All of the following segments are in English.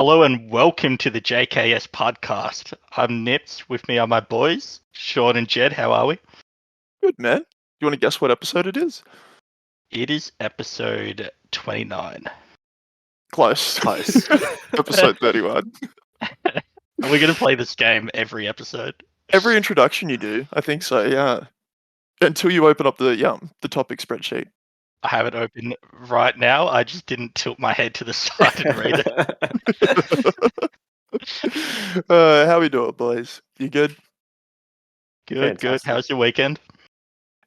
Hello and welcome to the JKS podcast. I'm Nips. With me are my boys, Sean and Jed. How are we? Good, man. You want to guess what episode it is? It is episode 29. Close. Episode 31. We're going to play this game every episode. Every introduction you do, I think so, yeah. Until you open up the topic spreadsheet. I have it open right now. I just didn't tilt my head to the side and read it. How we doing, boys? You good? Good. How's your weekend?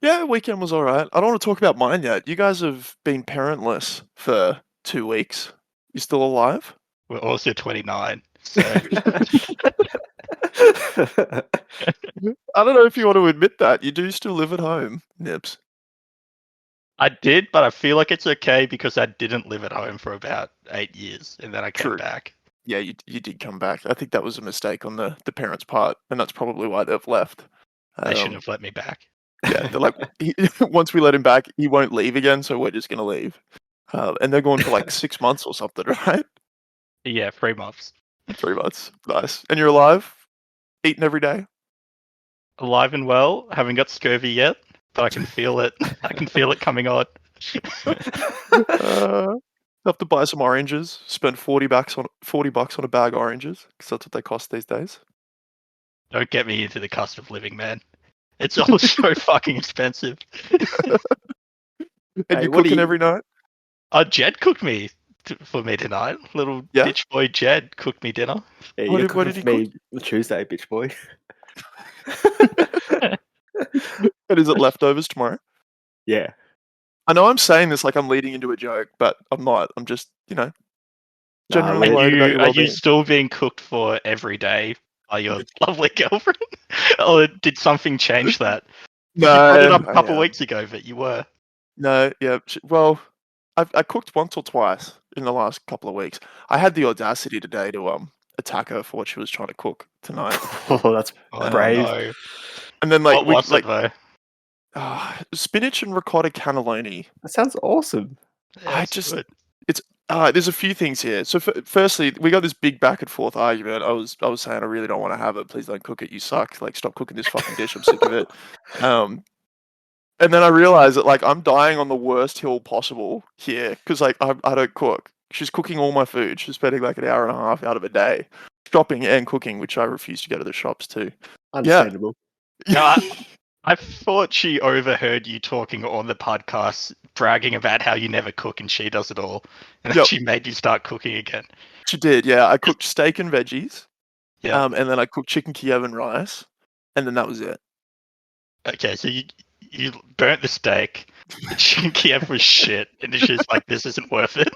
Yeah, weekend was alright. I don't want to talk about mine yet. You guys have been parentless for 2 weeks. You still alive? We're also 29. So I don't know if you want to admit that. You do still live at home, Nips. I did, but I feel like it's okay because I didn't live at home for about 8 years and then I came back. Yeah, you did come back. I think that was a mistake on the parents' part, and that's probably why they've left. They shouldn't have let me back. Yeah, they're like, once we let him back, he won't leave again, so we're just going to leave. And they're going for like 6 months or something, right? Yeah, 3 months. 3 months. Nice. And you're alive? Eating every day? Alive and well. Haven't got scurvy yet, but I can feel it. I can feel it coming on. Have to buy some oranges. Spend $40 on a bag of oranges, because that's what they cost these days. Don't get me into the cost of living, man. It's all so fucking expensive. And you're cooking every night? Jed cooked me for me tonight. Little bitch boy Jed cooked me dinner. Yeah, what did he cook? Tuesday, bitch boy. And is it leftovers tomorrow? Yeah. I know I'm saying this like I'm leading into a joke, but I'm not. I'm just, generally worried about your Are you still being cooked for every day by your lovely girlfriend? Or did something change that? No. You brought it up a couple weeks ago, but you were. No, yeah. Well, I cooked once or twice in the last couple of weeks. I had the audacity today to attack her for what she was trying to cook tonight. Oh, that's brave. No. And then what was it though? Spinach and ricotta cannelloni. That sounds awesome. Yeah, there's a few things here. So firstly, we got this big back and forth argument. I was saying I really don't want to have it. Please don't cook it. You suck. Like, stop cooking this fucking dish. I'm sick of it. And then I realized that, like, I'm dying on the worst hill possible here because, like, I don't cook. She's cooking all my food. She's spending like an hour and a half out of a day shopping and cooking, which I refuse to go to the shops too. Understandable. Yeah. I thought she overheard you talking on the podcast, bragging about how you never cook and she does it all, and then she made you start cooking again. She did, yeah. I cooked steak and veggies, yeah, and then I cooked chicken Kiev and rice, and then that was it. Okay, so you burnt the steak. The chicken Kiev was shit, and she's like, "This isn't worth it.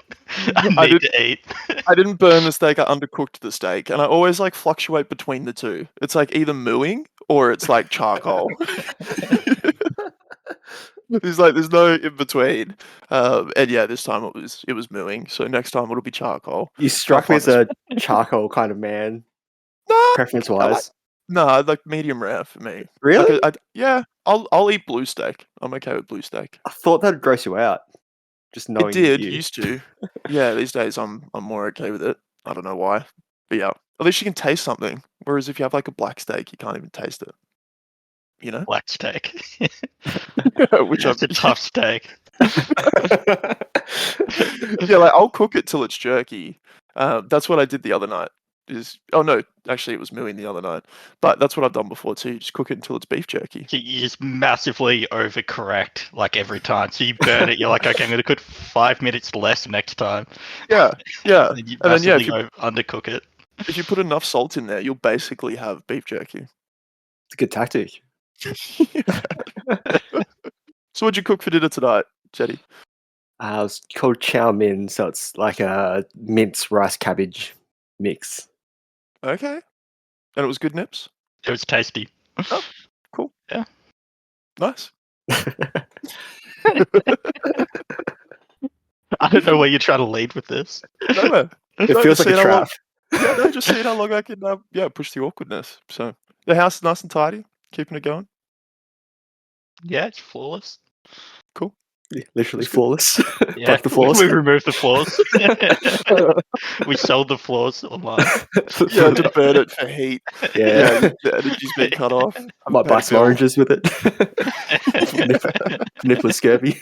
I need to eat." I didn't burn the steak. I undercooked the steak, and I always like fluctuate between the two. It's like either mooing or it's like charcoal. There's no in between. And yeah, this time it was mooing. So next time it'll be charcoal. You struck me as a charcoal kind of man. No, preference wise. No, I like medium rare for me. Really? Like I'll eat blue steak. I'm okay with blue steak. I thought that'd gross you out. Just knowing it used to. Yeah, these days I'm more okay with it. I don't know why. But yeah. At least you can taste something. Whereas if you have like a black steak, you can't even taste it. You know? Black steak. Which is a tough steak. Yeah, like I'll cook it till it's jerky. That's what I did the other night. Actually it was mooing the other night. But that's what I've done before too. You just cook it until it's beef jerky. You just massively overcorrect like every time. So you burn it, you're like, okay, I'm gonna cook 5 minutes less next time. Yeah. And then you massively undercook it. If you put enough salt in there, you'll basically have beef jerky. It's a good tactic. So what'd you cook for dinner tonight, Jetty? It's called chow mein, so it's like a mince rice cabbage mix. Okay. And it was good, Nips? It was tasty. Oh, cool. Yeah. Nice. I don't know where you're trying to lead with this. No, it feels like a trap. Just seeing how long I can push the awkwardness. So the house is nice and tidy, keeping it going. Yeah, it's flawless. Cool. Literally It's good. flawless. Yeah, Like the flaws. we removed the flaws. We sold the flaws online. You had to burn it for heat. Yeah. The energy's been cut off. Haven't Might paid buy a some bill. oranges with it. Nipple scurvy.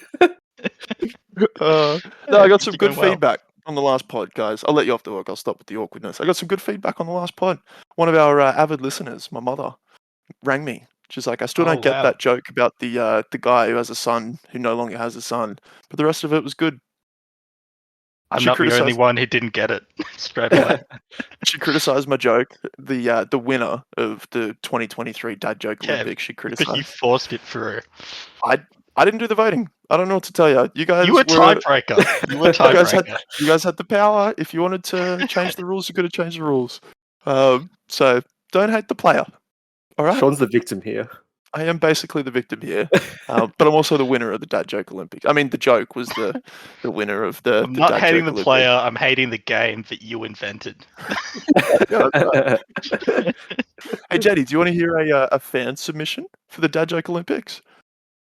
No, I got some It's good going well. feedback on the last pod, guys. I'll let you off the hook. I'll stop with the awkwardness. I got some good feedback on the last pod. One of our avid listeners, my mother, rang me. She's like, I still Oh, don't get wow. that joke about the guy who has a son who no longer has a son, but the rest of it was good. I'm She not the only criticized- one who didn't get it straight away. She criticized my joke. The winner of the 2023 Dad Joke Yeah, Olympics. She because criticized. you forced it through. I didn't do the voting. I don't know what to tell you. You guys You were were tiebreaker. You were tiebreaker. You guys had the power. If you wanted to change the rules, you could have changed the rules. So don't hate the player. All right. Sean's the victim here. I am basically the victim here, but I'm also the winner of the Dad Joke Olympics. I mean, the joke was the winner of the. I'm not Dad hating Joke the Olympics. player. I'm hating the game that you invented. Yeah, that's right. Hey, Jetty, do you want to hear a fan submission for the Dad Joke Olympics?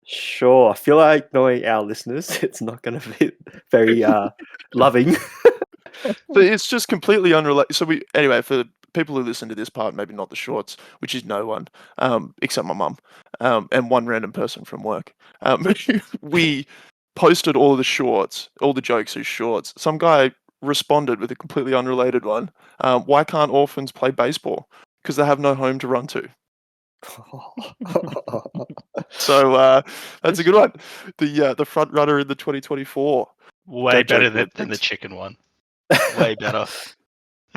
Sure. I feel like knowing our listeners, it's not going to be very loving. So it's just completely unrelated. So anyway, for people who listen to this part, maybe not the shorts, which is no one, except my mum, and one random person from work. We posted all the shorts, all the jokes as shorts. Some guy responded with a completely unrelated one. Why can't orphans play baseball? Because they have no home to run to. So that's a good one. The front runner in the 2024. Way Dad better Joke than the Olympics. chicken one. Way better.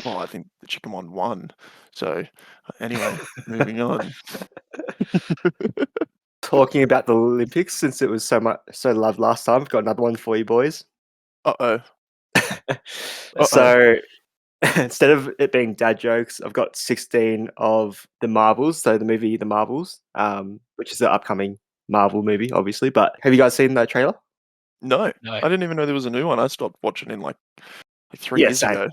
Well, I think the chicken one won. So anyway, moving on. Talking about the Olympics, since it was so loved last time, I've got another one for you boys. Uh-oh. So instead of it being dad jokes, I've got 16 of the Marvels. So the movie The Marvels, which is the upcoming Marvel movie, obviously. But have you guys seen that trailer? No, No. I didn't even know there was a new one. I stopped watching in like 3 Yeah, years same. ago.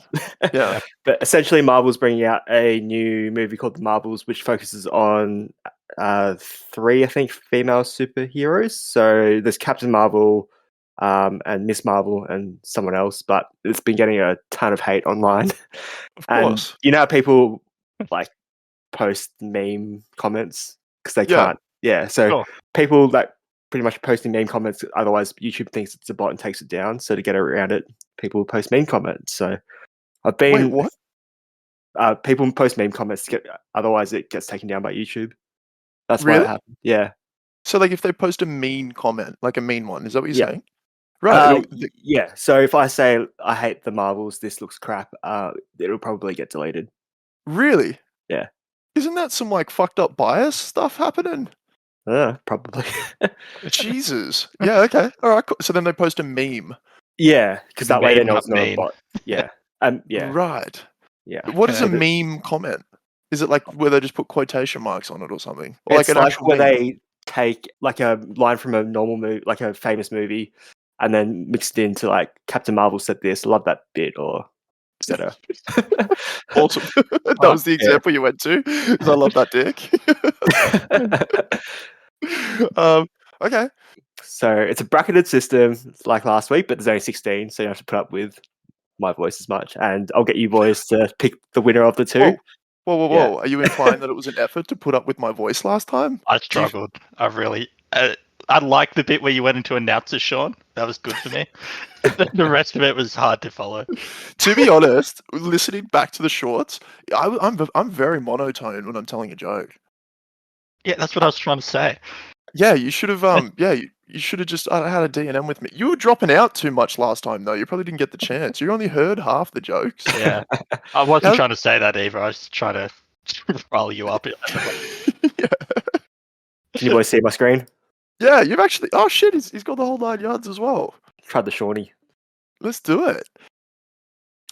Yeah. But essentially, Marvel's bringing out a new movie called The Marvels, which focuses on 3, I think, female superheroes. So there's Captain Marvel, and Miss Marvel, and someone else. But it's been getting a ton of hate online. Of And course. you know how people like post meme comments because they Yeah. can't. Yeah, so Sure. people like pretty much posting meme comments. Otherwise, YouTube thinks it's a bot and takes it down. So to get around it, people post meme comments. So I've been Wait, what? people post meme comments to get. Otherwise, it gets taken down by YouTube. That's why Really? it happened. Yeah. So like if they post a mean comment, like a mean one, is that what you're Yeah. saying? Right. Yeah. So if I say I hate the Marvels, this looks crap, it'll probably get deleted. Really? Yeah. Isn't that some like fucked up bias stuff happening? Probably. Jesus. Yeah, okay. All right, cool. So then they post a meme. Yeah, because that way they Meme, know not it's not a mean. bot. Yeah. Yeah. Right. Yeah. What is a But meme comment? Is it like where they just put quotation marks on it or something? Or it's like an like actual where meme? they take like a line from a normal movie, like a famous movie, and then mixed into like Captain Marvel said this, love that bit, or etc. Awesome. That was the example you went to. 'Cause I love that dick. Okay. So it's a bracketed system, it's like last week, but there's only 16, so you don't have to put up with my voice as much. And I'll get you boys to pick the winner of the two. Whoa. Yeah. Are you implying that it was an effort to put up with my voice last time? I struggled. I really. I like the bit where you went into announcer, Sean. That was good for me. The rest of it was hard to follow. To be honest, listening back to the shorts, I'm very monotone when I'm telling a joke. Yeah, that's what I was trying to say. Yeah, you should have. You should have just had a D&M with me. You were dropping out too much last time, though. You probably didn't get the chance. You only heard half the jokes. Yeah, I wasn't Yeah. trying to say that either. I was trying to roll you up. Yeah. Can you boys see my screen? Yeah, you've actually. Oh shit, he's got the whole 9 yards as well. Tried the Shawnee. Let's do it.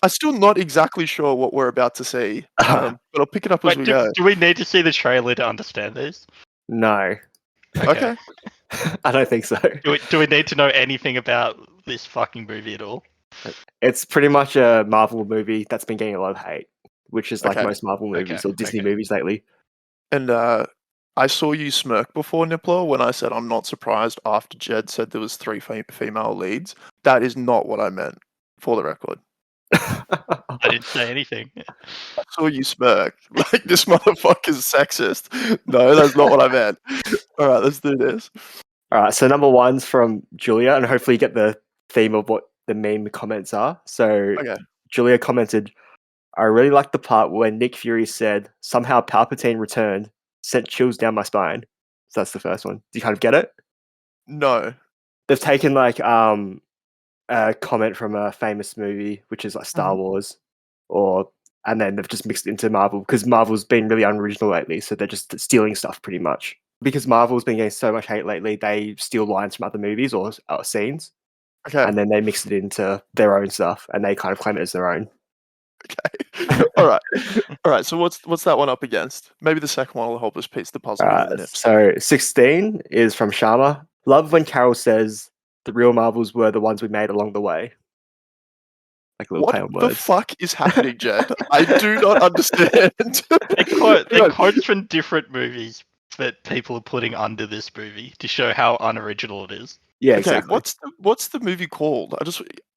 I'm still not exactly sure what we're about to see, but I'll pick it up as Wait, we go. do we need to see the trailer to understand this? No, Okay. I don't think so. Do we need to know anything about this fucking movie at all? It's pretty much a Marvel movie that's been getting a lot of hate, which is like Okay. most Marvel movies Okay, or Disney okay. movies lately. And I saw you smirk before, Nippler, when I said I'm not surprised after Jed said there was 3 female leads. That is not what I meant, for the record. I didn't say anything. I saw you smirk. Like, this motherfucker's sexist. No, that's not what I meant. All right, let's do this. All right, so number one's from Julia, and hopefully you get the theme of what the meme comments are. So Okay. Julia commented, I really like the part where Nick Fury said, somehow Palpatine returned, sent chills down my spine. So that's the first one. Do you kind of get it? No. They've taken like a comment from a famous movie, which is like Star Wars, and then they've just mixed it into Marvel because Marvel's been really unoriginal lately, so they're just stealing stuff pretty much. Because Marvel's been getting so much hate lately, they steal lines from other movies or scenes, Okay. and then they mix it into their own stuff, and they kind of claim it as their own. Okay. All right. All right. So what's that one up against? Maybe the second one will help us piece the puzzle together. Nips. So 16 is from Sharma. Love when Carol says the real Marvels were the ones we made along the way. Like a little play on What the words. fuck is happening, Jed? I do not understand. They're quotes from different movies that people are putting under this movie to show how unoriginal it is. Yeah, Okay, exactly. what's the movie called?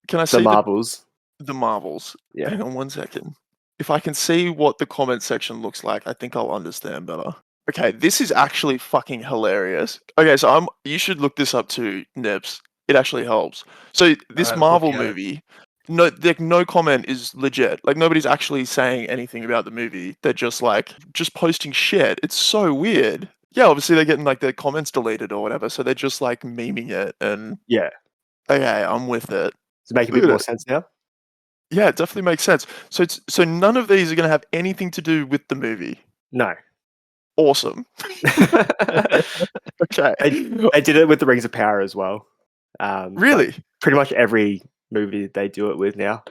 Can I The see Marvels. the Marvels? Yeah. Hang on 1 second. If I can see what the comment section looks like, I think I'll understand better. Okay, this is actually fucking hilarious. Okay, so you should look this up too, Nips. It actually helps. So this Alright, Marvel look at it. movie, no comment is legit. Like nobody's actually saying anything about the movie. They're just posting shit. It's so weird. Yeah, obviously they're getting like their comments deleted or whatever, so they're just like memeing it and Yeah. okay, I'm with it. Does it make a Look bit at more it. sense now? Yeah, it definitely makes sense. So none of these are going to have anything to do with the movie. No. Awesome. Okay. They did it with the Rings of Power as well. Really? Like, pretty much every movie they do it with now.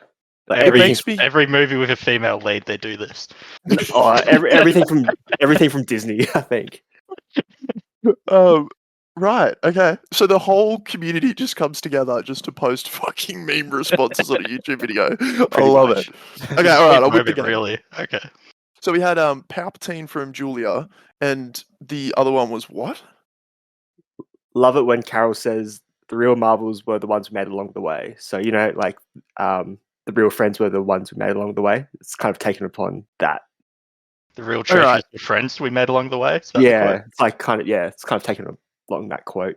Like Every movie with a female lead, they do this. everything from Disney, I think. Right. Okay. So the whole community just comes together just to post fucking meme responses on a YouTube video. I love it. Okay. All right. I'll whip the game. Really? Okay. So we had Palpatine from Julia, and the other one was what? Love it when Carol says the real Marvels were the ones we made along the way. So like the real friends were the ones we made along the way. It's kind of taken upon that. The real treasures of friends we made along the way. It's kind of taken along that quote.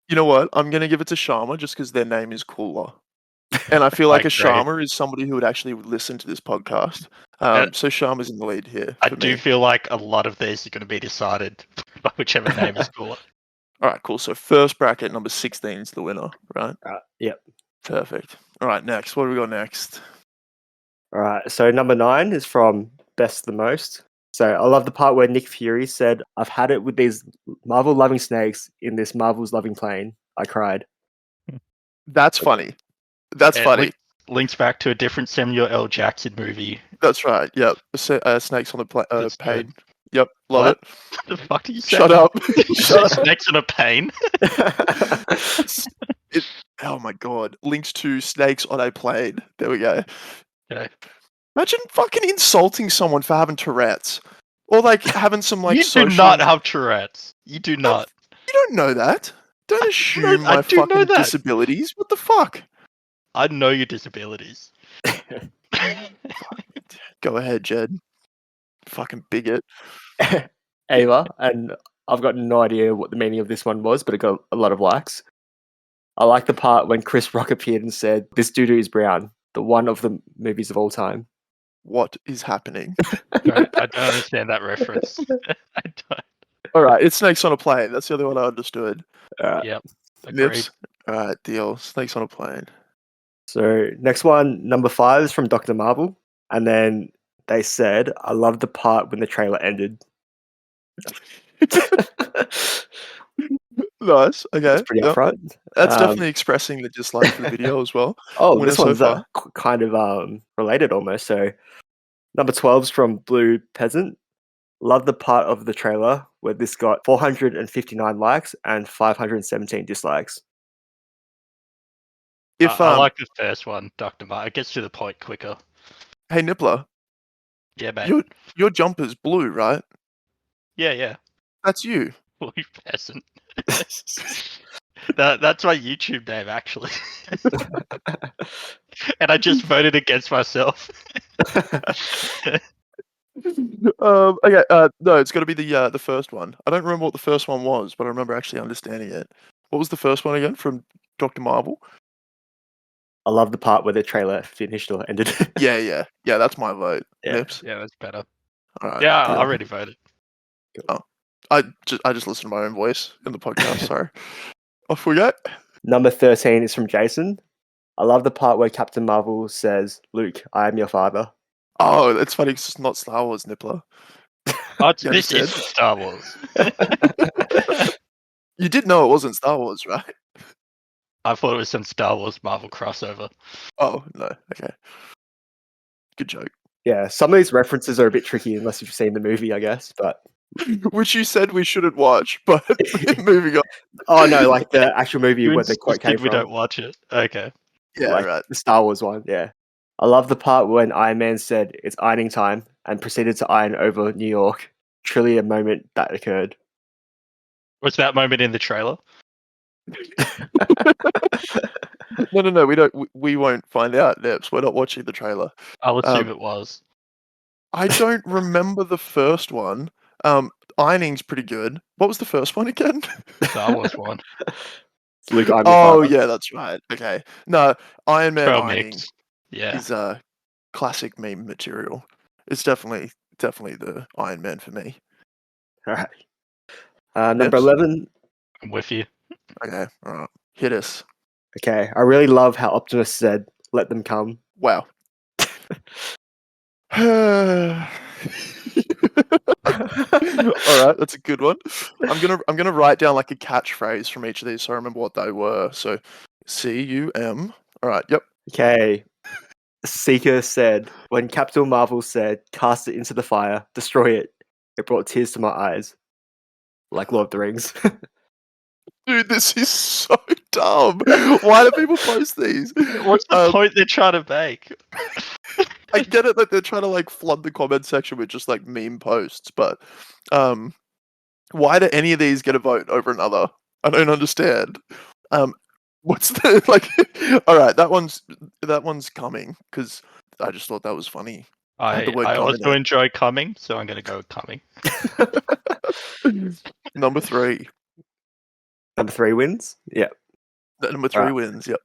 You know what? I'm gonna give it to Sharma just because their name is cooler, and I feel like a Sharma is somebody who would actually listen to this podcast. So Sharma's in the lead here. I do feel like a lot of these are going to be decided by whichever name is cooler. All right, cool. So first bracket, number 16 is the winner, right? Yep. Perfect. All right, next. What do we got next? All right. So number 9 is from Best the Most. So I love the part where Nick Fury said, I've had it with these Marvel-loving snakes in this Marvel's loving plane. I cried. That's funny. That's funny. Links back to a different Samuel L. Jackson movie. That's right. Yep. Snakes on the plane. Yep. Love it. What the fuck did you say? Shut up. Shut up. Snakes on a plane? Oh my god. Links to snakes on a plane. There we go. Okay. Imagine fucking insulting someone for having Tourette's. Or like having some like You social... do not have Tourette's. You do not. You don't know that. Don't assume my fucking disabilities. What the fuck? I know your disabilities. Go ahead, Jed. Fucking bigot. Ava, and I've got no idea what the meaning of this one was, but it got a lot of likes. I like the part when Chris Rock appeared and said, "This doo-doo is brown, the one of the movies of all time." What is happening? I don't understand that reference. I don't. All right, it's Snakes on a Plane. That's the other one I understood. Yep. Nips. All right, deal. Snakes on a Plane. So next one, number 5 is from Dr. Marvel, and then they said, "I love the part when the trailer ended." Nice. Okay. That's pretty upfront. That's definitely expressing the dislike for the video as well. Oh, this one's kind of related almost. So number 12 is from Blue Peasant. Love the part of the trailer where this got 459 likes and 517 dislikes. I like the first one, Dr. Mark. It gets to the point quicker. Hey, Nippler. Yeah, mate. Your jumper's blue, right? Yeah. That's you. You peasant. That's my YouTube name, actually. And I just voted against myself. Okay. No, it's got to be the first one. I don't remember what the first one was, but I remember actually understanding it. What was the first one again from Dr. Marvel? I love the part where the trailer finished or ended. Yeah. That's my vote. Yeah. Nips. Yeah, that's better. All right. Yeah, I cool. already voted. I just listened to my own voice in the podcast. Sorry. Off we go. Number 13 is from Jason. I love the part where Captain Marvel says, "Luke, I am your father." Oh, it's funny 'cause it's not Star Wars, Nippler. Oh, You this understand? isn't Star Wars. You did know it wasn't Star Wars, right? I thought it was some Star Wars Marvel crossover. Oh no. Okay. Good joke. Yeah, some of these references are a bit tricky unless you've seen the movie, I guess. But Which you said we shouldn't watch, but moving on. oh no, like the actual movie You where the quote came insisted we from, don't watch it. Okay. Yeah, like right. the Star Wars one. Yeah, I love the part when Iron Man said it's ironing time and proceeded to iron over New York. Truly a moment that occurred. Was that moment in the trailer? No. We don't. We won't find out, Nips. We're not watching the trailer. I'll assume it was. I don't remember the first one. Ironing's pretty good. What was the first one again? Star Wars one. It's Luke, I'm your Oh father. yeah, that's right. Okay. No, Iron Man Trail ironing mix. Yeah. is classic meme material. It's definitely the Iron Man for me. All right. Number Nips? 11. I'm with you. Okay, all right. Hit us. Okay, I really love how Optimus said, "Let them come." Wow. All right, that's a good one. I'm gonna write down like a catchphrase from each of these so I remember what they were. So, CUM. All right. Yep. Okay. Seeker said, when Captain Marvel said, "Cast it into the fire, destroy it," it brought tears to my eyes. Like Lord of the Rings. Dude, this is so dumb. Why do people post these? What's the point they're trying to make? I get it that they're trying to like flood the comment section with just like meme posts, but why do any of these get a vote over another? I don't understand. What's the like? All right, that one's coming because I just thought that was funny. Had the word I coming also in. enjoy coming, so I'm going to go with coming. Number 3. Number 3 wins. Yep. Number 3 Alright. wins. Yep.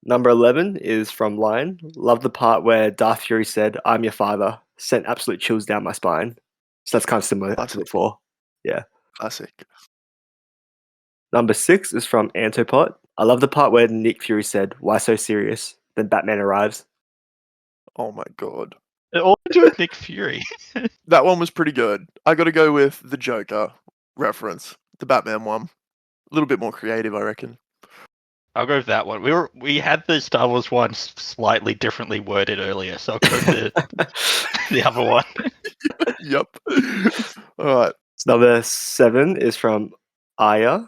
Number 11 is from Lion. Love the part where Darth Fury said, "I'm your father." Sent absolute chills down my spine. So that's kind of similar to Classic. before. Classic. Number 6 is from Antopot. I love the part where Nick Fury said, "Why so serious?" Then Batman arrives. Oh my god. All to do with Nick Fury. That one was pretty good. I got to go with the Joker reference, the Batman one. A little bit more creative, I reckon. I'll go with that one. We had the Star Wars one slightly differently worded earlier, so I'll go with the other one. Yep. All right. So number 7 is from Aya.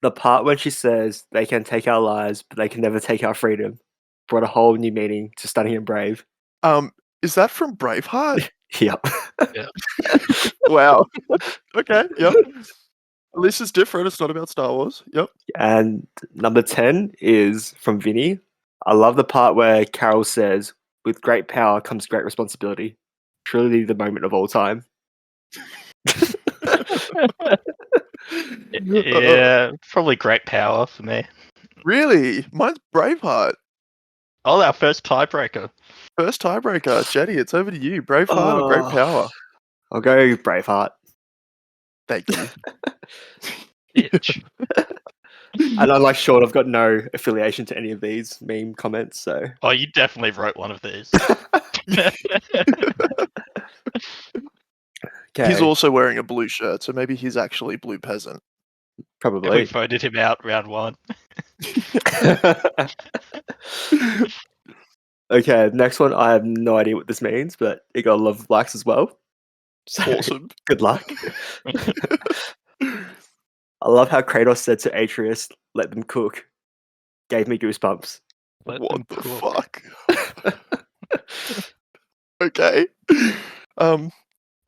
The part when she says, "They can take our lives, but they can never take our freedom," brought a whole new meaning to Stunning and Brave. Is that from Braveheart? Yep. Wow. Okay. Yep. At least it's different. It's not about Star Wars. Yep. And number 10 is from Vinny. I love the part where Carol says, "With great power comes great responsibility." Truly the moment of all time. Yeah, probably great power for me. Really? Mine's Braveheart. Oh, our first tiebreaker. First tiebreaker. Jetty, it's over to you. Braveheart or great power? I'll go Braveheart. Thank you. Bitch. And unlike Sean, I've got no affiliation to any of these meme comments, so. Oh, you definitely wrote one of these. Okay, He's also wearing a blue shirt, so maybe he's actually Blue Peasant. We probably. voted him out round 1. Okay, next one. I have no idea what this means, but it got a love of blacks as well. So, Awesome. good luck. I love how Kratos said to Atreus, "Let them cook." Gave me goosebumps. Let What them the cook. fuck? Okay.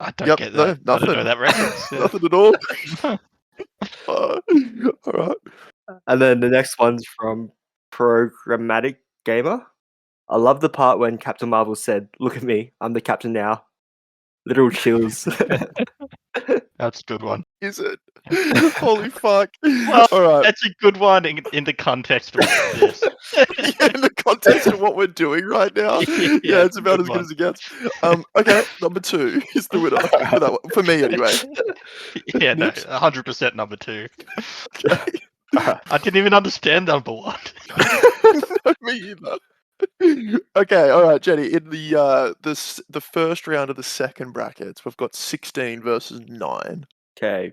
I don't Yep, get no, that. I don't know nothing. that reference. Yeah. Nothing at all. All right. And then the next one's from Programmatic Gamer. I love the part when Captain Marvel said, "Look at me, I'm the captain now." Literal chills. That's a good one. Is it? Holy fuck. Well, All right. that's a good one in the context of this. Yeah, in the context of what we're doing right now. Yeah, it's a about good as good one. as it gets. Okay, number 2 is the winner for that one. For me, anyway. Yeah, no, Nips? 100% number 2. Okay. I didn't even understand number 1. No, me either. Okay, all right, Jenny. In the first round of the second brackets, we've got 16 versus 9. Okay.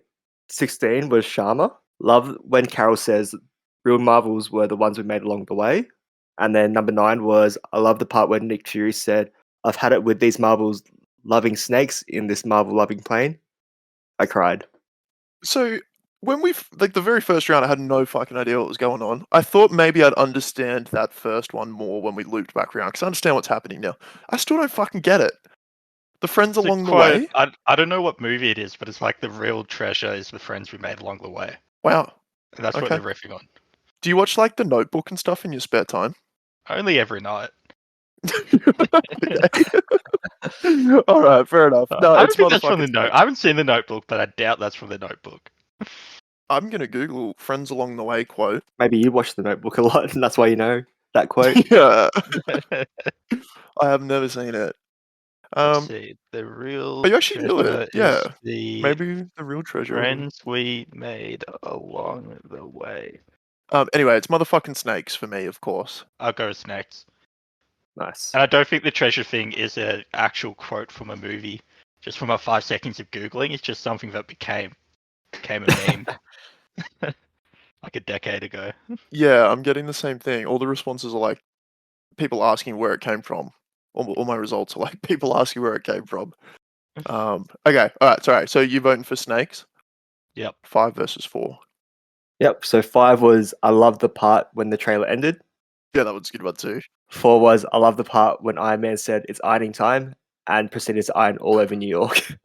16 was Sharma. Love when Carol says real marvels were the ones we made along the way. And then number 9 was I love the part where Nick Fury said, I've had it with these marvels loving snakes in this Marvel loving plane. I cried. So when the very first round, I had no fucking idea what was going on. I thought maybe I'd understand that first one more when we looped back around because I understand what's happening now. I still don't fucking get it. The friends It's a along the quote. way. I don't know what movie it is, but it's like the real treasure is the friends we made along the way. Wow. And that's what Okay. they're riffing on. Do you watch like The Notebook and stuff in your spare time? Only every night. All right, fair enough. No, I it's don't think that's from the motherfucking note. I haven't seen the Notebook, but I doubt that's from the Notebook. I'm gonna Google "friends along the way" quote. Maybe you watch the Notebook a lot, and that's why you know that quote. Yeah, I have never seen it. Let's see. The real You actually knew treasure it. Yeah, is the maybe the real treasure. friends we made along the way. Anyway, it's motherfucking snakes for me, of course. I'll go with snakes. Nice. And I don't think the treasure thing is an actual quote from a movie. Just from my 5 seconds of Googling, it's just something that became a meme. Like a decade ago. Yeah, I'm getting the same thing. All the responses are like people asking where it came from. All my results are like people asking where it came from. Okay, all right, sorry. So you voting for snakes? Yep. 5 versus 4. Yep. So 5 was I love the part when the trailer ended. Yeah, that was a good one too. 4 was I love the part when Iron Man said it's ironing time and proceeded to iron all over New York.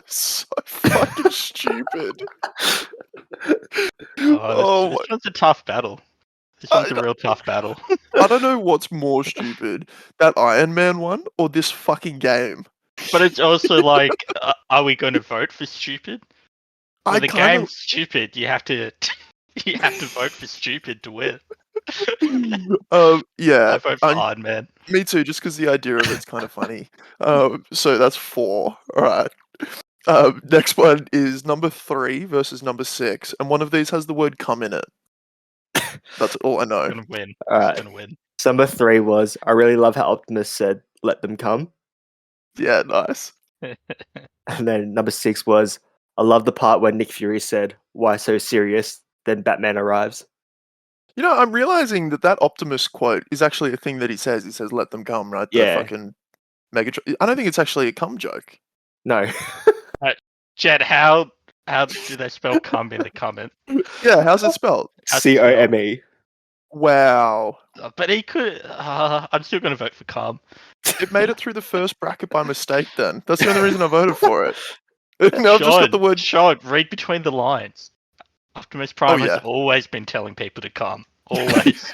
So fucking stupid. This one's a tough battle. This one's a real tough battle. I don't know what's more stupid, that Iron Man one or this fucking game. But it's also like, are we going to vote for stupid? When the game's stupid, you have to vote for stupid to win. Yeah, I vote for Iron Man. Me too, just because the idea of it's kind of funny. So that's 4. All right. Next one is number 3 versus number 6, and one of these has the word "come" in it. That's all I know. It's gonna win. All right. It's gonna win. So number 3 was I really love how Optimus said, "Let them come." Yeah, nice. And then number 6 was I love the part where Nick Fury said, "Why so serious?" Then Batman arrives. You know, I'm realizing that Optimus quote is actually a thing that he says. He says, "Let them come," right? Yeah. The fucking Megatron. I don't think it's actually a cum joke. No. Jed, how do they spell "come" in the comment? Yeah, how's it spelled? COME. Wow. But he could. I'm still gonna vote for "come." It made it through the first bracket by mistake. Then that's the only reason I voted for it. Now I've just got the word. Sean, read between the lines. Optimus Prime has always been telling people to come. Always.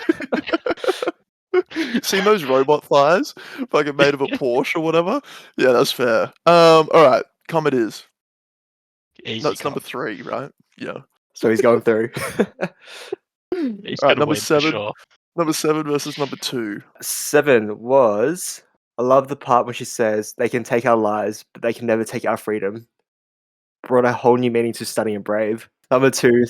Seen those robot thighs? Fucking made of a Porsche or whatever? Yeah, that's fair. Alright, come it is. Easy That's come. number 3, right? Yeah. So he's going through. Alright, number 7. Sure. Number 7 versus number 2. 7 was I love the part where she says they can take our lives, but they can never take our freedom. Brought a whole new meaning to Stunning and Brave. Number 2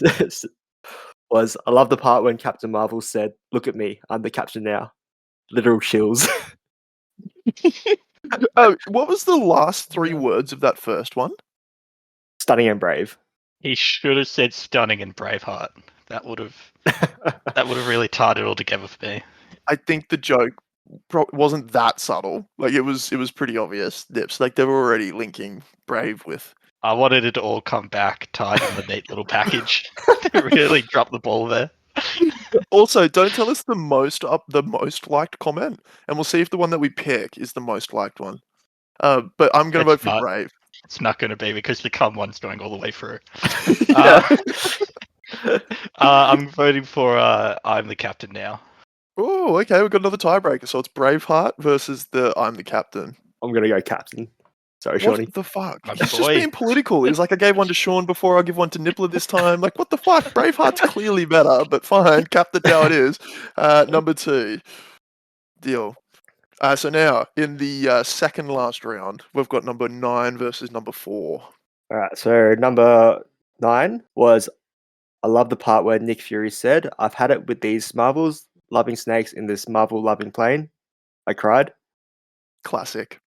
was I love the part when Captain Marvel said, "Look at me, I'm the captain now." Literal chills. What was the last 3 words of that first one? Stunning and Brave. He should have said "stunning" and "Braveheart." That would have really tied it all together for me. I think the joke wasn't that subtle. Like it was pretty obvious. Nips, like they were already linking Brave with. I wanted it to all come back tied in the neat little package. They really dropped the ball there. Also, don't tell us the most liked comment, and we'll see if the one that we pick is the most liked one. But I'm going to vote for Brave. It's not going to be because the cum one's going all the way through. Yeah. I'm voting for I'm the captain now. Oh, okay. We've got another tiebreaker. So it's Braveheart versus the I'm the Captain. I'm gonna go captain. Sorry, Shawnee. What the fuck? My He's just boy. being political. He's like, I gave one to Sean before, I'll give one to Nippler this time. Like, what the fuck? Braveheart's clearly better, but fine. Captain now it is. Number 2. Deal. So now, in the second last round, we've got number 9 versus number 4. All right. So number 9 was I love the part where Nick Fury said, "I've had it with these Marvels loving snakes in this Marvel loving plane." I cried. Classic.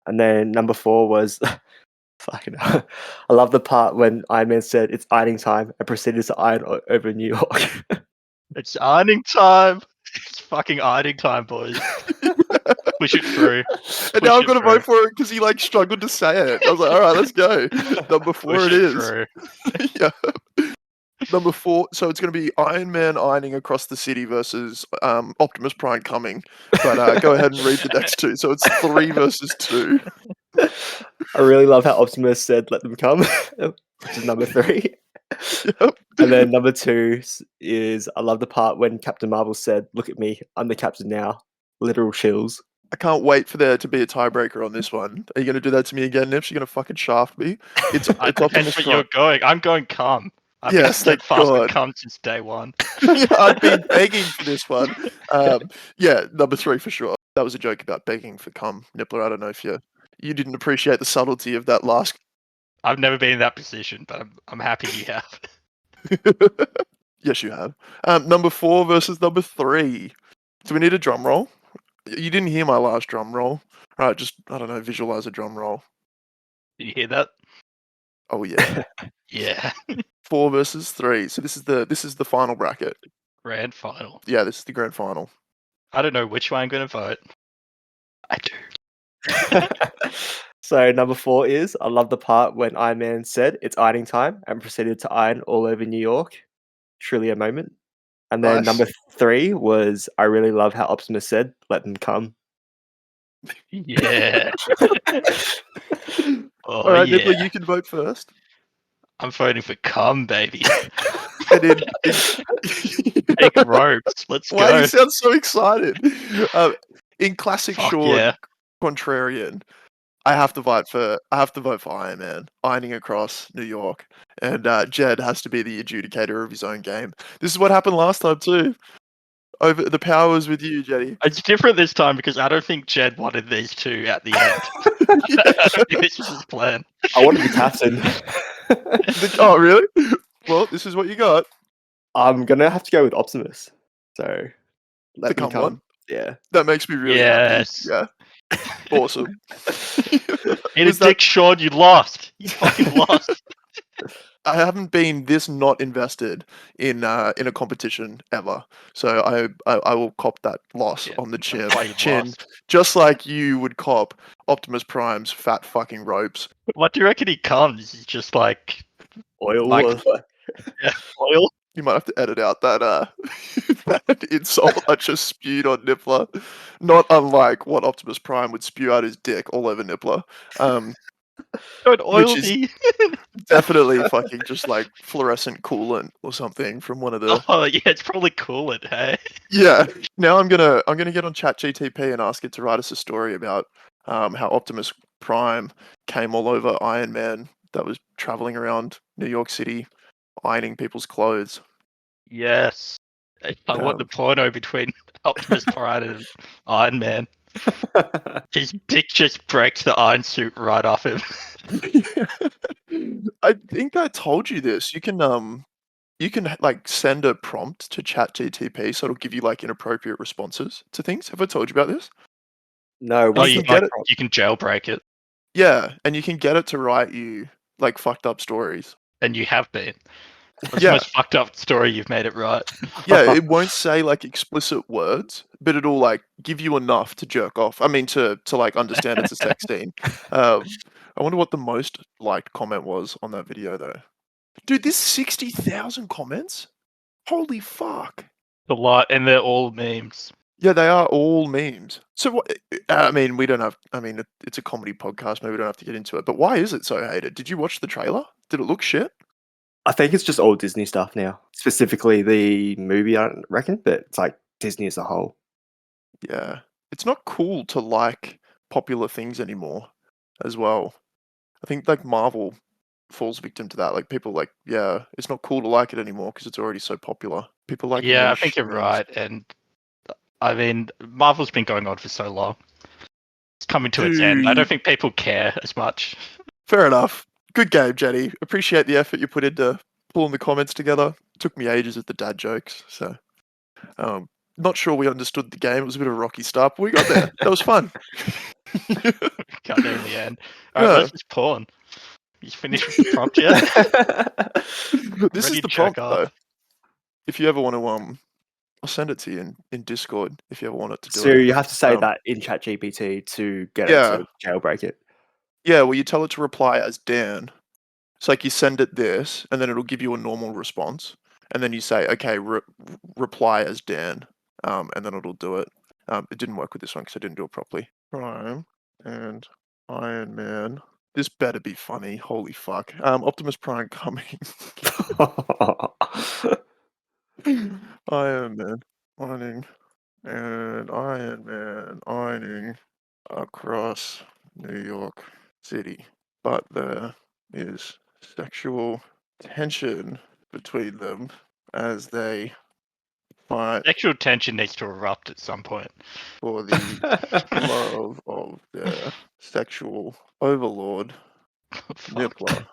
And then number 4 was fucking. I love the part when Iron Man said it's ironing time and proceeded to iron over New York. It's ironing time. It's fucking ironing time, boys. Push it through. And now I've got to vote for it because he like struggled to say it. I was like, all right, let's go. Number 4 Push it is. through. Yeah. Number 4, so it's going to be Iron Man ironing across the city versus Optimus Prime coming. But go ahead and read the next 2. So it's 3 versus 2. I really love how Optimus said, "Let them come," which is number 3. Yep. And then number 2 is I love the part when Captain Marvel said, "Look at me, I'm the captain now." Literal chills. I can't wait for there to be a tiebreaker on this one. Are you going to do that to me again, Nips? You're going to fucking shaft me? It's It depends Optimus where Prime. you're going. I'm going cum. I've Yes, been thank steadfast with God. cum since day one. Yeah, I've been begging for this one. Yeah, number 3 for sure. That was a joke about begging for cum, Nippler. I don't know if you didn't appreciate the subtlety of that last. I've never been in that position, but I'm happy you have. Yes, you have. Number 4 versus number 3. Do we need a drum roll? You didn't hear my last drum roll. Right, just, I don't know, visualize a drum roll. Did you hear that? Oh, yeah. Yeah. 4 versus 3. So this is the final bracket. Grand final. Yeah, this is the grand final. I don't know which way I'm going to vote. I do. So number 4 is I love the part when Iron Man said it's ironing time and proceeded to iron all over New York. Truly a moment. And then Nice. number 3 was I really love how Optimus said, "Let them come." Yeah. Oh, All right, yeah. Nippler, you can vote first. I'm voting for cum, baby. And then Take ropes. Let's Why go. you sound so excited? In classic Fuck Sean yeah. contrarian, I have to vote for Iron Man, ironing across New York, and Jed has to be the adjudicator of his own game. This is what happened last time too. Over the power was with you, Jetty. It's different this time because I don't think Jed wanted these 2 at the end. I don't think this was his plan. I want to be captain. Oh, really? Well, this is what you got. I'm gonna have to go with Optimus. So The let them cum come. one. Yeah. That makes me really Yes. happy. Yeah. Awesome. In a Was that- dick, Sean, you lost. You fucking lost. I haven't been this not invested in a competition ever, so I will cop that loss Yeah, on the that's why you chin, lost. just like you would cop Optimus Prime's fat fucking ropes. What do you reckon he comes? He's just like Oil. Like- oil? You might have to edit out that that insult I just spewed on Nippler, not unlike what Optimus Prime would spew out his dick all over Nippler. Don't oil is- me. Definitely fucking just like fluorescent coolant or something from one of the. Oh yeah, it's probably coolant, hey. Yeah. Now I'm gonna get on ChatGPT and ask it to write us a story about how Optimus Prime came all over Iron Man that was traveling around New York City, ironing people's clothes. Yes. I want the porno between Optimus Prime and Iron Man. His dick just breaks the iron suit right off him. I think I told you this. You can like send a prompt to ChatGPT so it'll give you like inappropriate responses to things. Have I told you about this? No, Oh, what's you the can get it. You can jailbreak it, Yeah, and you can get it to write you like fucked up stories. and you have been. That's Yeah. the most fucked up story. You've made it right. Yeah, it won't say like explicit words, but it'll like give you enough to jerk off. I mean, to like understand it's a sex scene. I wonder what the most liked comment was on that video though. Dude, this 60,000 comments. Holy fuck! A lot, and they're all memes. Yeah, they are all memes. So what? I mean, we don't have. I mean, it's a comedy podcast. Maybe we don't have to get into it. But why is it so hated? Did you watch the trailer? Did it look shit? I think it's just all Disney stuff now. Specifically the movie, I don't reckon, but it's like Disney as a whole. Yeah, it's not cool to like popular things anymore, as well. I think like Marvel falls victim to that. Like people like, yeah, it's not cool to like it anymore because it's already so popular. People like Yeah, I niche think you're things. right. And I mean, Marvel's been going on for so long. It's coming to its end. I don't Dude, think people care as much. fair enough. Good game, Jenny. Appreciate the effort you put into pulling the comments together. Took me ages with the dad jokes, so not sure we understood the game. It was a bit of a rocky start, but we got there. That was fun. Got there in the end. All right, Yeah. where's this porn? You finished with the prompt yet? This Ready is to the jerk prompt off. though. If you ever want to, I'll send it to you in Discord if you ever want it to do So it. you have to say Um, that in ChatGPT to get it Yeah, to jailbreak it. yeah. Well, you tell it to reply as Dan. It's like you send it this, and then it'll give you a normal response, and then you say, "Okay, reply as Dan," and then it'll do it. It didn't work with this one because I didn't do it properly. Prime and Iron Man. This better be funny. Holy fuck. Optimus Prime coming. Iron Man ironing and Iron Man ironing across New York City. But there is sexual tension between them as they fight Sexual tension needs to erupt at some point. for the love of their sexual overlord, Fuck. Nippler.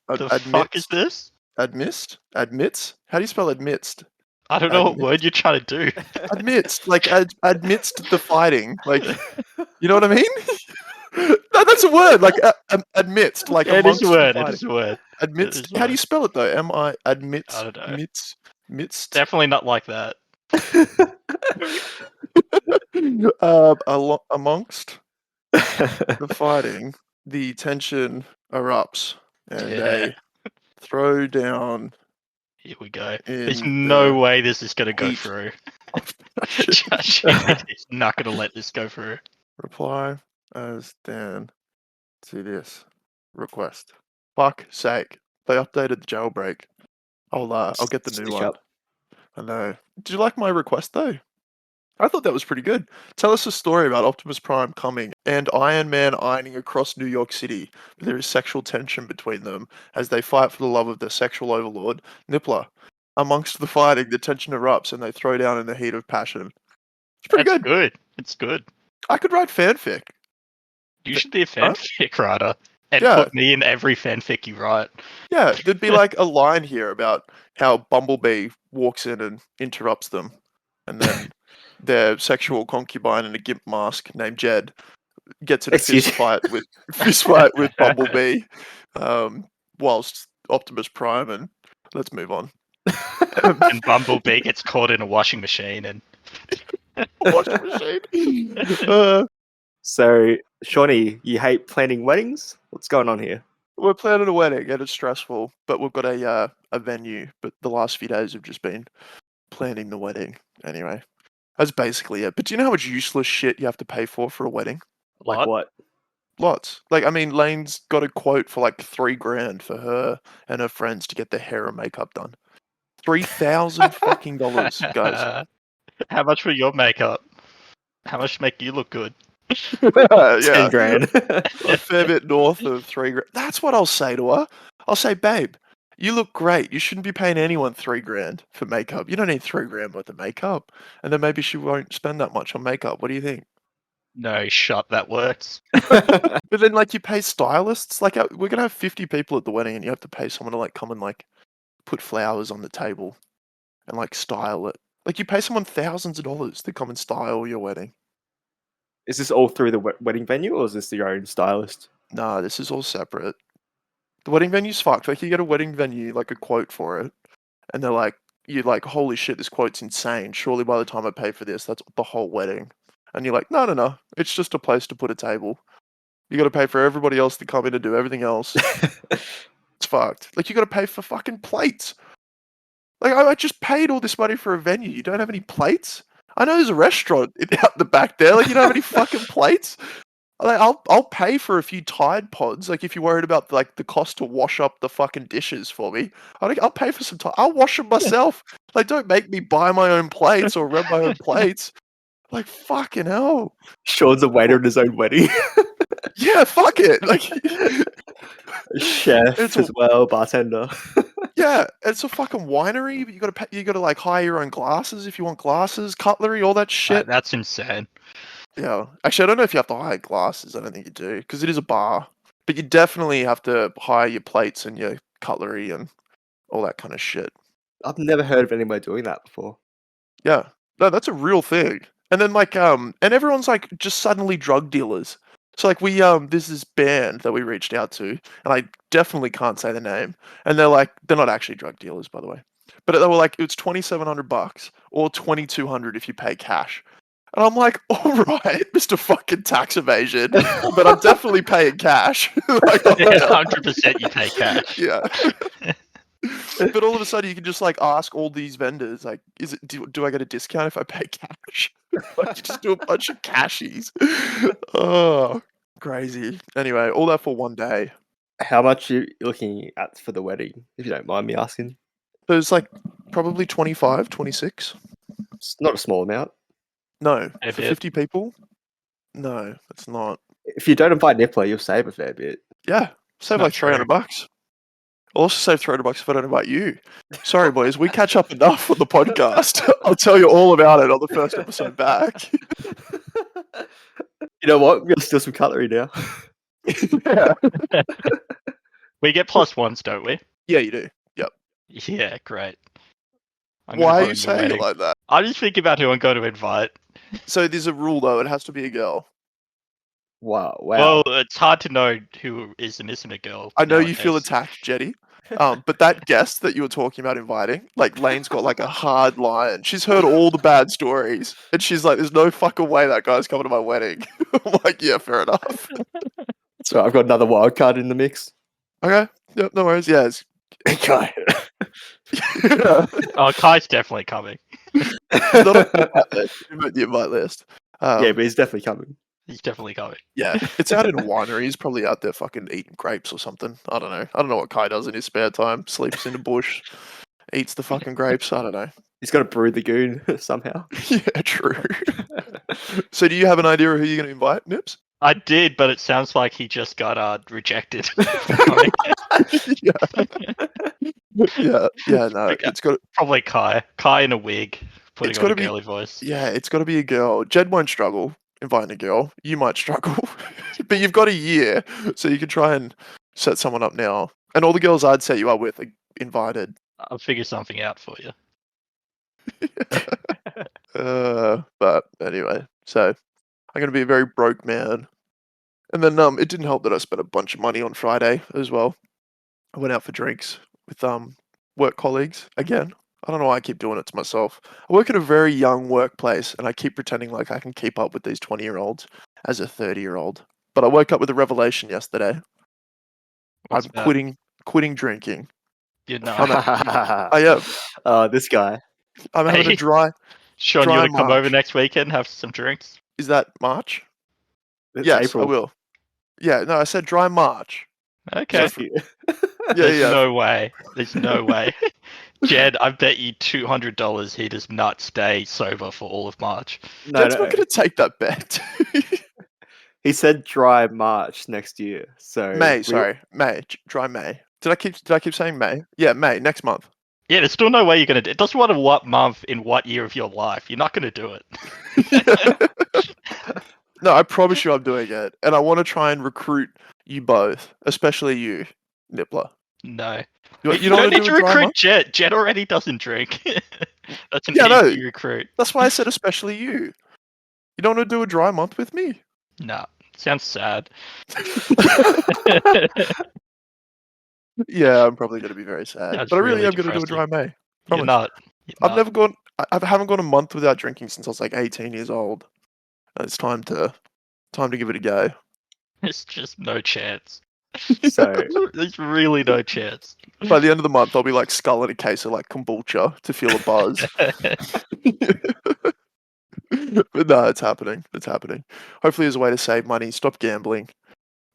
The fuck is this? Admits? How do you spell admits? I don't know what word you're trying to do. Admits, like admits the fighting, like you know what I mean? No, that's a word, like admits, like Yeah, it is amongst a the word. It fighting. is a word. It Admits. is a How do you word. spell it though? M-I admits, I don't know. midst. Definitely not like that. Amongst the fighting, the tension erupts, and Yeah. they throw down Here we go. There's in no the way this is going to go heat through. of passion. ChatGPT's not going to let this go through. Reply as Dan to this request. Fuck sake. They updated the jailbreak. I'll get the new Stitch one. up. I know. Did you like my request though? I thought that was pretty good. Tell us a story about Optimus Prime coming and Iron Man ironing across New York City. There is sexual tension between them as they fight for the love of their sexual overlord, Nippler. Amongst the fighting, the tension erupts and they throw down in the heat of passion. It's pretty That's good. good. It's good. I could write fanfic. You should be a Huh? fanfic writer and Yeah. put me in every fanfic you write. Yeah, there'd be like a line here about how Bumblebee walks in and interrupts them, and then their sexual concubine in a gimp mask named Jed gets in a Excuse fist fight with Bumblebee, whilst Optimus Prime and let's move on. And Bumblebee gets caught in a washing machine and Washing machine. So, Shawnee, you hate planning weddings? What's going on here? We're planning a wedding and it's stressful, but we've got a venue. But the last few days have just been planning the wedding. Anyway, that's basically it. But do you know how much useless shit you have to pay for a wedding? Like what? Lots. Like, I mean, Lane's got a quote for like $3,000 for her and her friends to get their hair and makeup done. $3,000 guys. How much for your makeup? How much to make you look good? 10 Yeah, grand. a fair bit north of $3,000. That's what I'll say to her. I'll say, babe, you look great. You shouldn't be paying anyone $3,000 for makeup. You don't need $3,000 worth of makeup. And then maybe she won't spend that much on makeup. What do you think? No, shut. That works. But then, like, you pay stylists. Like, we're gonna have 50 people at the wedding, and you have to pay someone to like come and like put flowers on the table and like style it. Like, you pay someone thousands of dollars to come and style your wedding. Is this all through the wedding venue, or is this your own stylist? Nah, this is all separate. The wedding venue's fucked. Like, you get a wedding venue, like a quote for it, and they're like, you're like, holy shit, this quote's insane. Surely by the time I pay for this, that's the whole wedding. And you're like, no, it's just a place to put a table. You got to pay for everybody else to come in and do everything else. It's fucked. Like, you got to pay for fucking plates. Like, I just paid all this money for a venue. You don't have any plates? I know there's a restaurant out the back there. Like, you don't have any fucking plates? Like, I'll pay for a few Tide Pods. Like, if you're worried about like the cost to wash up the fucking dishes for me, I'll pay for some Tide. I'll wash them myself. Like, don't make me buy my own plates or rent my own plates. Like, fucking hell. Sean's a waiter at his own wedding. Yeah, fuck it. Like, Chef It's as well, bartender. yeah, it's a fucking winery. But you gotta like hire your own glasses if you want glasses, cutlery, all that shit. That's insane. Yeah, actually, I don't know if you have to hire glasses. I don't think you do because it is a bar. But you definitely have to hire your plates and your cutlery and all that kind of shit. I've never heard of anybody doing that before. Yeah, no, that's a real thing. And then like and everyone's like just suddenly drug dealers. So like there's this band that we reached out to, and I definitely can't say the name. And they're not actually drug dealers, by the way. But they were like, it's $2,700 or $2,200 if you pay cash. And I'm like, all right, Mr. fucking tax evasion, but I'm definitely paying cash. Like, Yeah, 100% you pay cash. yeah. But all of a sudden, you can just like ask all these vendors, like, do I get a discount if I pay cash? Like, you just do a bunch of cashies. Oh, crazy. Anyway, all that for one day. How much are you looking at for the wedding, if you don't mind me asking? So it's like probably 25, 26. It's not a small amount. No, Fair for bit. 50 people. No, it's not. If you don't invite Nippler, you'll save a fair bit. Yeah, save not like $300. I'll also save $300 if I don't invite you. Sorry, boys, we catch up enough on the podcast. I'll tell you all about it on the first episode back. You know what? We'll steal some cutlery now. Yeah. We get +1s, don't we? Yeah, you do. Yeah, great. I'm gonna Why are vote you in the saying wedding. it like that? I'm just thinking about who I'm going to invite. So there's a rule though; it has to be a girl. Wow. Well, it's hard to know who is and isn't a girl. I know you feel nowadays. attacked, Jetty. But that guest that you were talking about inviting, like Lane's got like a hard line. She's heard all the bad stories, and she's like, "There's no fucking way that guy's coming to my wedding." I'm like, "Yeah, fair enough." So I've got another wild card in the mix. Okay, yep, no worries. Yeah, it's... Okay. Oh, Kai's definitely coming. He's not on the invite list. Yeah, but he's definitely coming. He's definitely coming. Yeah, it's out in a winery. He's probably out there fucking eating grapes or something. I don't know. I don't know what Kai does in his spare time. Sleeps in the bush, eats the fucking grapes. I don't know. He's got to brew the goon somehow. Yeah, true. So, do you have an idea of who you're going to invite, Nips? I did, but it sounds like he just got rejected. Yeah, no, it's got Probably Kai. Kai in a wig, putting It's on a gotta be- girly voice. yeah, it's got to be a girl. Jed won't struggle inviting a girl. You might struggle, but you've got a year, so you can try and set someone up now. And all the girls I'd set you up with are invited. I'll figure something out for you. But anyway, so I'm gonna be a very broke man. And then it didn't help that I spent a bunch of money on Friday as well. I went out for drinks with work colleagues again. I don't know why I keep doing it to myself. I work at a very young workplace and I keep pretending like I can keep up with these 20-year-olds as a 30-year-old. But I woke up with a revelation yesterday. What's I'm that? quitting drinking. You know. I am. This guy. I'm having a Hey. dry. Sean, you Dry want to come over March. next weekend, have some drinks? Is that March? It's Yes, April. I will. Yeah, no, I said dry March. Okay. Fuck you. There's Yeah. no way. There's no way. Jed, I bet you $200 he does not stay sober for all of March. No, Jed's no. not going to take that bet. He said dry March next year. So May. Dry May. Did I keep saying May? Yeah, May next month. Yeah, there's still no way you're going to do it. It doesn't matter what month in what year of your life. You're not going to do it. No, I promise you I'm doing it. And I want to try and recruit you both, especially you, Nippler. No. You You don't don't want to need do to a dry recruit month? Jed. Jed already doesn't drink. That's an Yeah, no. easy recruit. That's why I said especially you. You don't want to do a dry month with me? Nah, sounds sad. Yeah, I'm probably going to be very sad. That's but I really really am going to do a dry depressing. May. You're Promise. not. I haven't gone a month without drinking since I was like 18 years old. It's time to give it a go. There's just no chance. So There's really no chance. By the end of the month, I'll be like sculling a case of like kombucha to feel a buzz. But no, it's happening. It's happening. Hopefully, there's a way to save money. Stop gambling.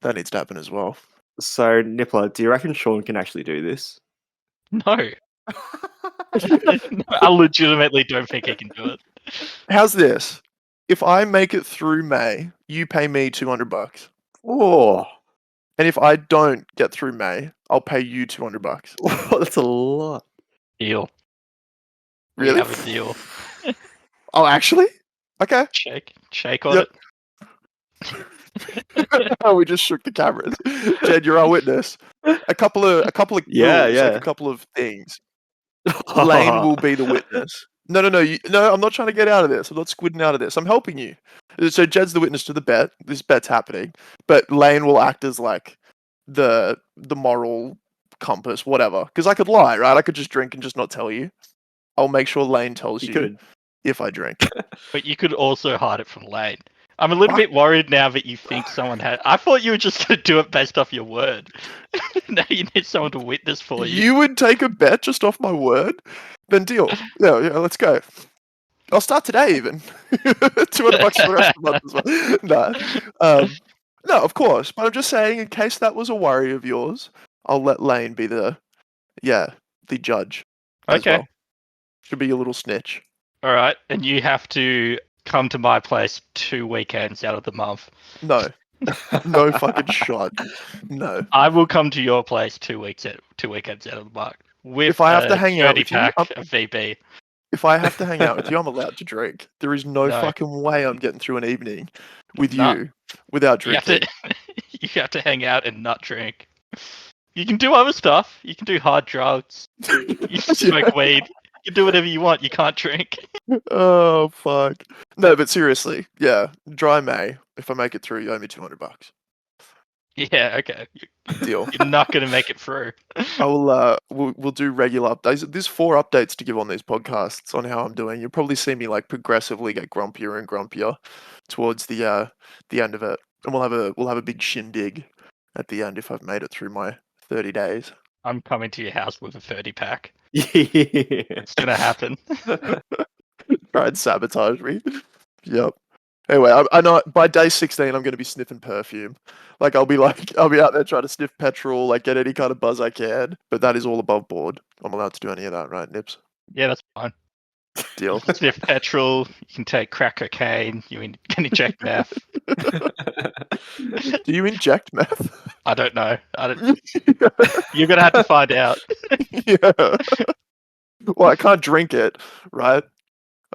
That needs to happen as well. So, Nicola, do you reckon Sean can actually do this? No. I legitimately don't think he can do it. How's this? If I make it through May, you pay me $200. Oh, And if I don't get through May, I'll pay you $200. that's a lot. Deal. We Really? have a deal. Oh, actually? Okay. Shake on Yep. We just shook the cameras. Jed, you're our witness. A couple of Yeah, rules, yeah. like a couple of things. Lane will be the witness. No, I'm not trying to get out of this. I'm not squidding out of this. I'm helping you. So Jed's the witness to the bet. This bet's happening, but Lane will act as like the moral compass, whatever. Because I could lie, right? I could just drink and just not tell you. I'll make sure Lane tells You you could. if I drink. But you could also hide it from Lane. I'm a little bit worried now that you think someone had. I thought you were just going to do it based off your word. Now you need someone to witness for you. You would take a bet just off my word? Then deal. Yeah, let's go. I'll start today even. $200 for the rest of the month as well. No, of course. But I'm just saying, in case that was a worry of yours, I'll let Lane be the judge. As Okay. well. Should be a little snitch. All right. And you have to come to my place 2 weekends out of the month. No. No fucking shot. No. I will come to your place 2 weekends out of the month. With If I have to hang out with you, 30-pack of VB. If I have to hang out with you, I'm allowed to drink. There is no No. fucking way I'm getting through an evening with No. you without You have drinking. you have to hang out and not drink. You can do other stuff. You can do hard drugs. You can smoke weed. You can do whatever you want. You can't drink. Oh fuck. No, but seriously, yeah, dry May. If I make it through, you owe me $200. Yeah, okay. Deal. You're not going to make it through. I will. We'll do regular updates. There's 4 updates to give on these podcasts on how I'm doing. You'll probably see me like progressively get grumpier and grumpier towards the end of it, and we'll have a big shindig at the end if I've made it through my 30 days. I'm coming to your house with a 30-pack. Yeah. It's going to happen. Try and sabotage me. Yep. Anyway, I know by day 16 I'm going to be sniffing perfume. Like I'll be out there trying to sniff petrol, like get any kind of buzz I can. But that is all above board. I'm allowed to do any of that, right, Nips? Yeah, that's fine. Deal. Sniff petrol. You can take crack cocaine. You can inject meth. Do you inject meth? I don't know. You're going to have to find out. Yeah. Well, I can't drink it, right?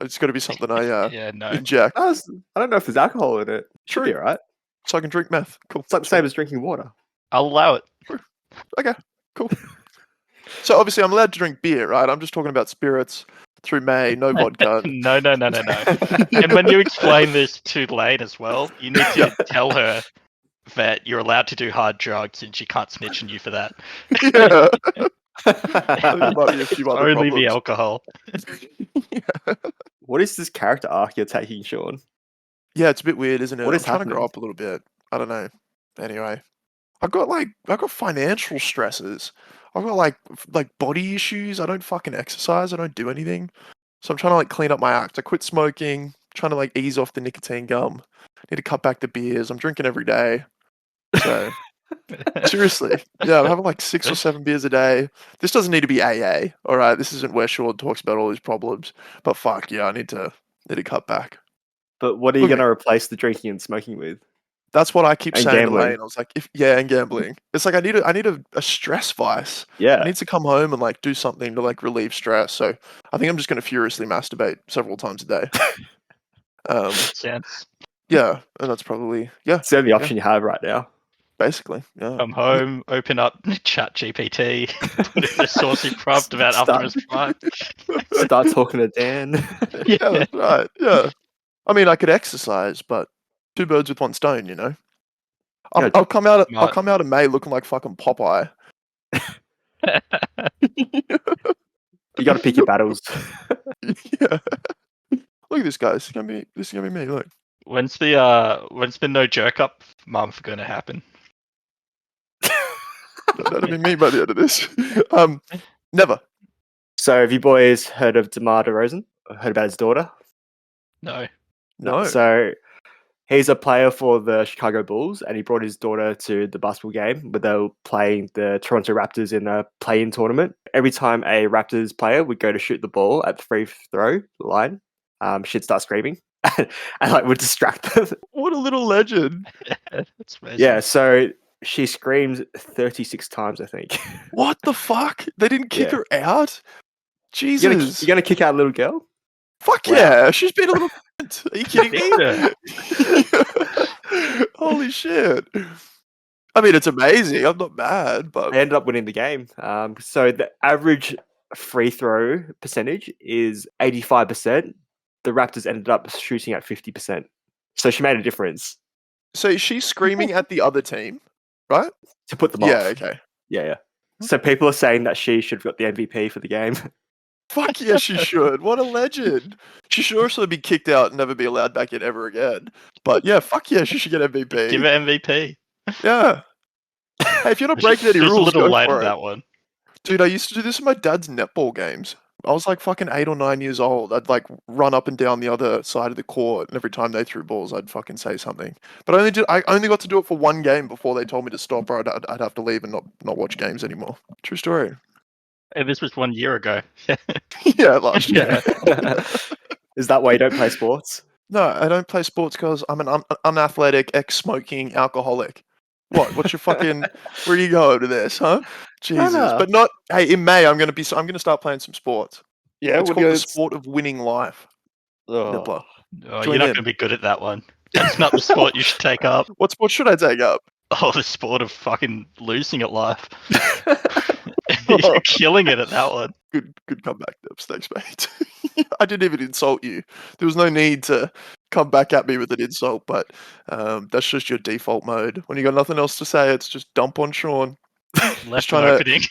It's got to be something I Yeah, no. inject, I don't know if there's alcohol in it. Should be True. alright. so I can drink meth. Cool. It's like the same as drinking water. I'll allow it. Okay, cool. So obviously I'm allowed to drink beer, right? I'm just talking about spirits through May, no vodka. No. And when you explain this to Lane as well, you need to tell her that you're allowed to do hard drugs and she can't snitch on you for that. Yeah. There might be a few other Only the problems. alcohol. What is this character arc you're taking, Sean? Yeah, it's a bit weird, isn't it? What I'm is trying to grow happening? up a little bit. I don't know. Anyway, I've got financial stresses. I've got like body issues. I don't fucking exercise. I don't do anything. So I'm trying to like clean up my act. I quit smoking. Trying to like ease off the nicotine gum. Need to cut back the beers. I'm drinking every day. So seriously, yeah, I'm having like 6 or 7 beers a day. This doesn't need to be AA. All right, this isn't where Sean talks about all his problems. But fuck yeah, I need to cut back. But what are you Look, going to replace the drinking and smoking with? That's what I keep And saying gambling. to Lane. I was like, and gambling. It's like I need a stress vice. I Yeah. need to come home and like do something to like relieve stress. So I think I'm just going to furiously masturbate several times a day. Sense. Yeah, and that's probably It's the only option you have right now. basically. Yeah. Come home, open up ChatGPT, put in the saucy prompt about Start- Optimus Prime. Start talking to Dan. Yeah, that's right. Yeah. I mean, I could exercise, but 2 birds with 1 stone. You know. Yeah, I'll come out. I'll smart. come out of May looking like fucking Popeye. You got to pick your battles. Yeah. Look at this guy. This is gonna be me. Look. When's the no jerk up month gonna happen? That'll be me by the end of this. Never. So have you boys heard of DeMar Derozen? Or heard about his daughter? No. No. So he's a player for the Chicago Bulls, and he brought his daughter to the basketball game where they were playing the Toronto Raptors in a play-in tournament. Every time a Raptors player would go to shoot the ball at the free throw line, she'd start screaming and like would distract them. What a little legend. That's amazing. Yeah, so she screams 36 times, I think. What the fuck? They didn't kick Yeah. her out? You're Jesus. gonna kick out a little girl? Fuck Wow. yeah. She's been a little cunt. Are you kidding Yeah. me? Holy shit. I mean, it's amazing. I'm not mad, but They ended up winning the game. So the average free throw percentage is 85%. The Raptors ended up shooting at 50%. So she made a difference so she's screaming at the other team, right? to put them Yeah, off. okay. Yeah. So people are saying that she should have got the MVP for the game. Fuck yeah, she should. What a legend. She should also be kicked out and never be allowed back in ever again. But yeah, fuck yeah, she should get MVP. Give her MVP. Yeah. Hey, if you're not breaking any She was a rules, little go late for on it. that one. Dude, I used to do this in my dad's netball games. I was like fucking 8 or 9 years old. I'd like run up and down the other side of the court, and every time they threw balls, I'd fucking say something. But I only got to do it for one game before they told me to stop, or I'd have to leave and not watch games anymore. True story. And this was 1 year ago. Yeah, last year. Is that why you don't play sports? No, I don't play sports because I'm an unathletic, ex-smoking alcoholic. What's your fucking? Where do you go to this, huh? Jesus, no. but not. Hey, in May I'm gonna start playing some sports. Yeah, It's called the sport of winning life. Nibbler. Oh, Join you're not in. going to be good at that one. That's not the sport you should take up. What sport should I take up? Oh, the sport of fucking losing at life. You're killing it at that one. Good comeback, Nips. Thanks, mate. I didn't even insult you. There was no need to come back at me with an insult, but that's just your default mode. When you got nothing else to say, it's just dump on Sean. Left trying an to- opening.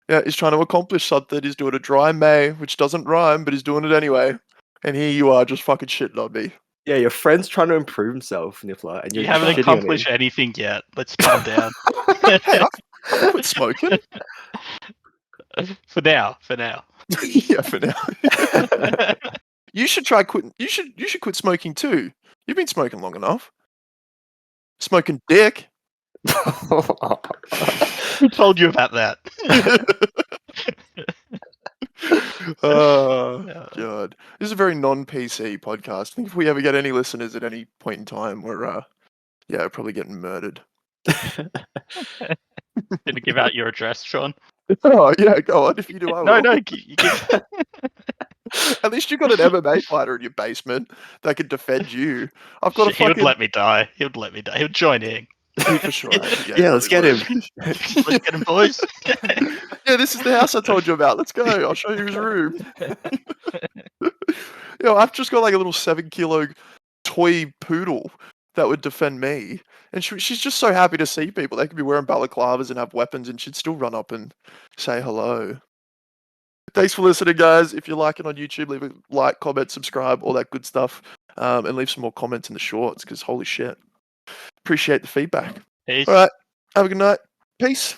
Yeah, he's trying to accomplish something. He's doing a dry May, which doesn't rhyme, but he's doing it anyway. And here you are, just fucking shitting on me. Yeah, your friend's trying to improve himself, Niffler, and You you're haven't shitting on him. accomplished anything yet. Let's calm down. Hey, I quit smoking. For now. Yeah, for now. You should try quitting. You should quit smoking too. You've been smoking long enough. Smoking dick. Who told you about that? Oh god, this is a very non-PC podcast. I think if we ever get any listeners at any point in time, we're probably getting murdered. Gonna give out your address, Sean? Oh yeah, go on. If you do, I will. No, you give. At least you got an MMA fighter in your basement that can defend you. I've got a He would fucking. let me die. He would let me die. He would join in. For sure. Yeah, let's get him. Let's get him, boys. Yeah, this is the house I told you about. Let's go. I'll show you his room. I've just got like a little 7-kilo toy poodle that would defend me. And she's just so happy to see people. They could be wearing balaclavas and have weapons, and she'd still run up and say hello. Thanks for listening, guys. If you like it on YouTube, leave a like, comment, subscribe, all that good stuff. And leave some more comments in the shorts, because holy shit. Appreciate the feedback. Peace. All right. Have a good night. Peace.